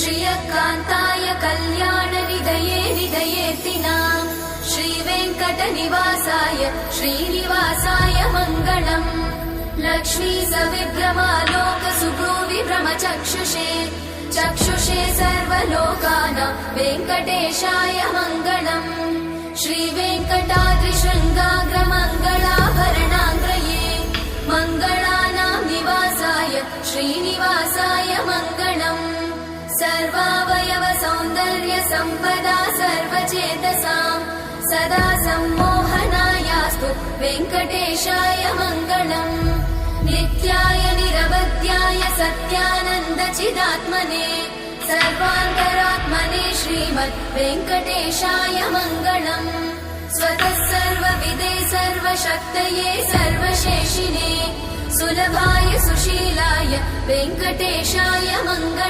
श्रियकान्ताय कल्याणनिधये निधयेऽर्तिनाम् श्रीवेङ्कटनिवासाय श्रीनिवासाय मङ्गलम् लक्ष्मी सविभ्रमालोक सुभ्रूविभ्रमचक्षुषे चक्षुषे सर्वलोकानां वेङ्कटेशाय मङ्गलम् श्रीवेङ्कटाद्रिशृङ्गाग्रमङ्गलाभरणाङ्ग्रये मङ्गलानां निवासाय श्रीनिवासाय मङ्गलम् सर्वावयव सौन्दर्य सम्पदा सर्वचेतसाम् सदा सम्मोहनायास्तु वेङ्कटेशाय मङ्गलम् नित्याय निरवध्याय सत्यानन्दचिदात्मने सर्वान्तरात्मने श्रीमद् वेङ्कटेशाय मङ्गलम् स्वतः सर्वविदे सर्वशक्तये सर्वशेषिने सुलभाय सुशीलाय वेङ्कटेशाय मङ्गलम्।